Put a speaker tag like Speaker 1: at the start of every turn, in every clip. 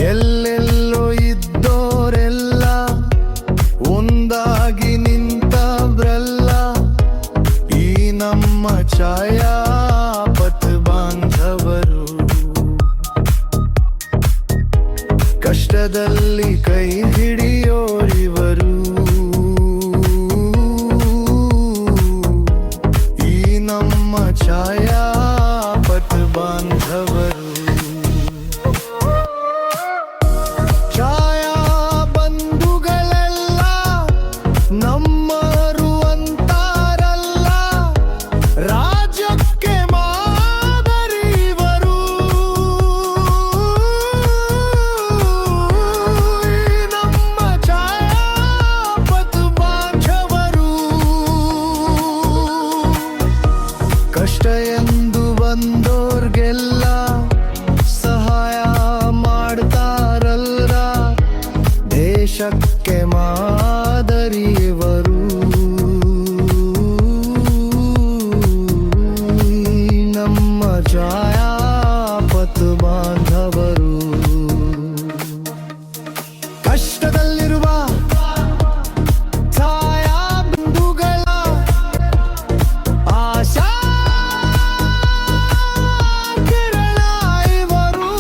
Speaker 1: ಎಲ್ಲೆಲ್ಲೋ ಇದ್ದೋರೆಲ್ಲ ಒಂದಾಗಿ ನಿಂತವ್ರಲ್ಲ, ಈ ನಮ್ಮ ಛಾಯಾ ಪಥ ಬಾಂಧವರು. ಕಷ್ಟದಲ್ಲಿ ಕೈ ಹಿಡಿಯೋರಿವರು, ಈ ನಮ್ಮ ಛಾಯಾ ಪಥ ಬಾಂಧವರು. ಛಾಯಾ ಬಂಧುಗಳೆಲ್ಲ ನಮ್ಮರು ಅಂತಾರಲ್ಲ, ರಾಜ್ಯಕ್ಕೆ ಮಾದರಿವರು. ಈ ನಮ್ಮ ಛಾಯಾ ಪಥ ಬಾಂಧವರು. ಕಷ್ಟ ಎಂದು ಬಂದೋರ್ಗೆಲ್ಲ ಸಹಾಯ ಮಾಡ್ತಾರಲ್ಲ, ದೇಶಕ್ಕೆ ಮಾದರಿಯವರು. ನಮ್ಮ ಛಾಯಾ ಪಥ ಬಾಂಧವರು. ಕಷ್ಟದಲ್ಲಿರುವ ಛಾಯಾ ಬಂಧುಗಳ ಆಶಾ ಕಿರಣ ಇವರು.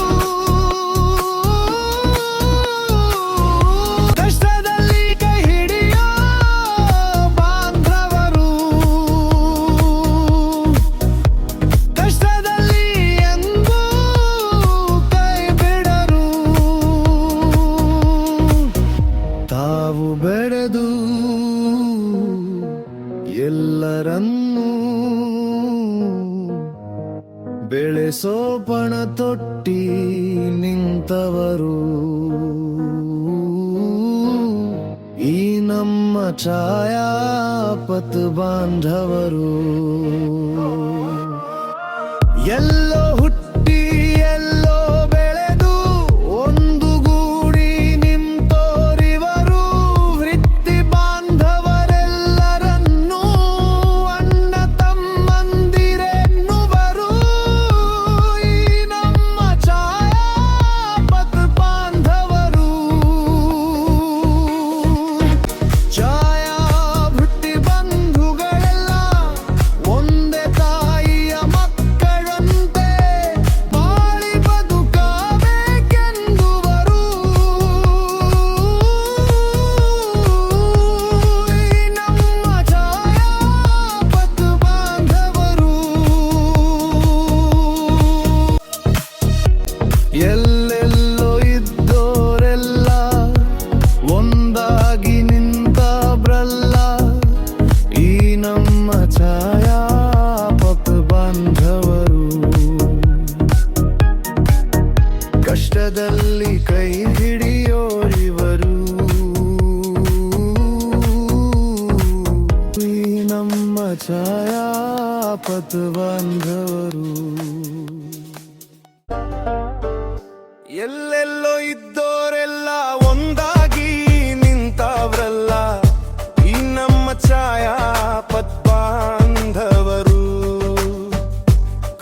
Speaker 1: ಕಷ್ಟದಲ್ಲಿ ಕೈ ಹಿಡಿಯೋ ಬಾಂಧವರು, ಕಷ್ಟದಲ್ಲಿ ಎಂದೂ ಕೈ ಬಿಡರು. ತಾವು ಬೆಳೆದು ಎಲ್ಲರನ್ನೂ ಬೆಳೆಸೋ ಪಣ ತೊಟ್ಟಿ ನಿಂತವರು, ಈ ನಮ್ಮ ಛಾಯಾ ಪಥ ಬಾಂಧವರು. ಎಲ್ಲೋ ಹುಟ್ಟಿ ಎಲ್ಲೋ ಬೆಳೆದು ಒಂದು ಗೂಡಿ ನಿಂತೋರಿವರು, ವೃತ್ತಿ ಬಾಂಧವರೆಲ್ಲರನ್ನೂ ಅಣ್ಣ ತಮ್ಮಂದಿರೆನ್ನುವರು, ಈ ನಮ್ಮ ಛಾಯಾ ಪಥ ಬಾಂಧವರು. ಛಾಯಾ ವೃತ್ತಿ ಬಂಧುಗಳೆಲ್ಲ ಒಂದೇ ತಾಯಿಯ ಮಕ್ಕಳಂತೆ ಬಾಳಿ ಬದುಕಬೇಕೆಂದುವರು, ಈ ನಮ್ಮ ಛಾಯಾ ಪಥ ಬಾಂಧವರು. ಎಲ್ಲೆಲ್ಲೋ ಇದ್ದೋರೆಲ್ಲ ಒಂದಾಗಿ ನಿಂತವ್ರಲ್ಲ, ಈ ನಮ್ಮ ಛಾಯಾ ಪಥ ಬಾಂಧವರು. ಕಷ್ಟದಲ್ಲಿ ಕೈ ಹಿಡಿಯೋರಿವರು, ಈ ನಮ್ಮ ಛಾಯಾ ಪಥ ಬಾಂಧವರು. ಎಲ್ಲೆಲ್ಲೋ ಇದ್ದೋರೆಲ್ಲ ಒಂದಾಗಿ ನಿಂತವ್ರಲ್ಲ, ಈ ನಮ್ಮ ಛಾಯಾ ಪಥ ಬಾಂಧವರು.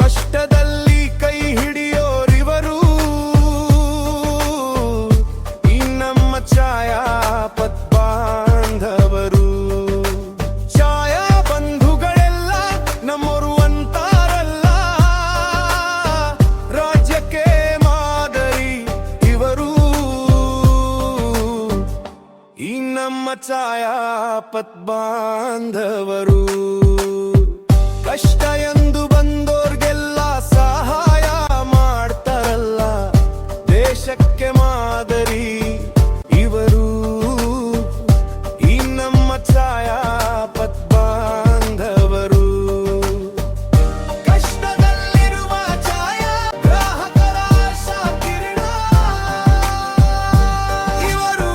Speaker 1: ಕಷ್ಟದಲ್ಲಿ ಕೈ ಹಿಡಿಯೋರಿವರು, ಈ ನಮ್ಮ ಛಾಯಾ ಪಥ ಬಾಂಧವರು. ಛಾಯಾ ಬಂಧುಗಳೆಲ್ಲ ನಮ್ಮರು ಅಂತಾರಲ್ಲ, ರಾಜ್ಯಕ್ಕೆ ಮಾದರಿ ಇವರು, ಈ ನಮ್ಮ ಛಾಯಾ ಪಥ ಬಾಂಧವರು. ಕಷ್ಟ ಎಂದು ಬಂದೋರ್ಗೆಲ್ಲ ಸಹಾಯ ಮಾಡ್ತಾರಲ್ಲ, ದೇಶಕ್ಕೆ ಮಾದರಿ ಇವರು, ಈ ನಮ್ಮ ಛಾಯಾ ಪಥ ಬಾಂಧವರು. ಕಷ್ಟದಲ್ಲಿರುವ ಛಾಯಾ ಗ್ರಾಹಕರ ಆಶಾ ಕಿರಣ ಇವರು.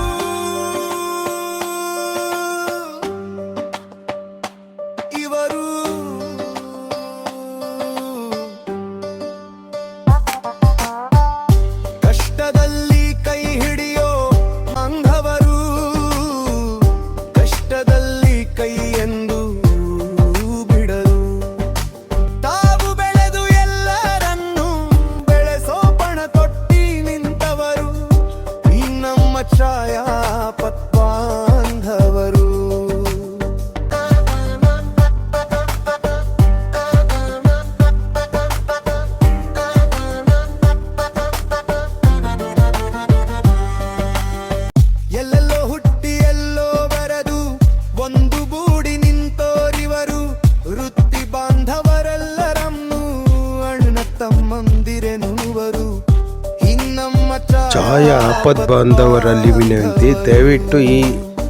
Speaker 2: ಛಾಯಾ ಆಪತ್ ಬಾಂಧವರಲ್ಲಿ ವಿನಂತಿ, ದಯವಿಟ್ಟು ಈ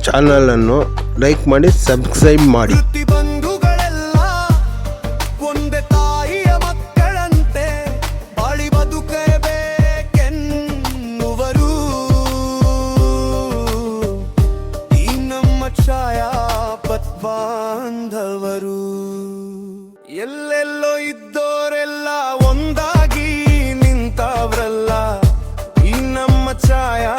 Speaker 2: ಚಾನಲನ್ನು ಲೈಕ್ ಮಾಡಿ, ಸಬ್ಸ್ಕ್ರೈಬ್ ಮಾಡಿ.
Speaker 1: ಬಂಧುಗಳೆಲ್ಲ ಒಂದೇ ತಾಯಿಯ ಮಕ್ಕಳಂತೆ ಬಾಳಿ ಬದುಕಬೇಕೆನ್ನುವರು. ಈ ನಮ್ಮ ಛಾಯಾ ಆಪತ್ ಬಾಂಧವರು. ಎಲ್ಲೆಲ್ಲೋ ಇದ್ದೋರೆಲ್ಲ ಒಂದಾಗಿ ನಿಂತವ್ರಲ್ಲ, ಈ ನಮ್ಮ ಛಾಯಾ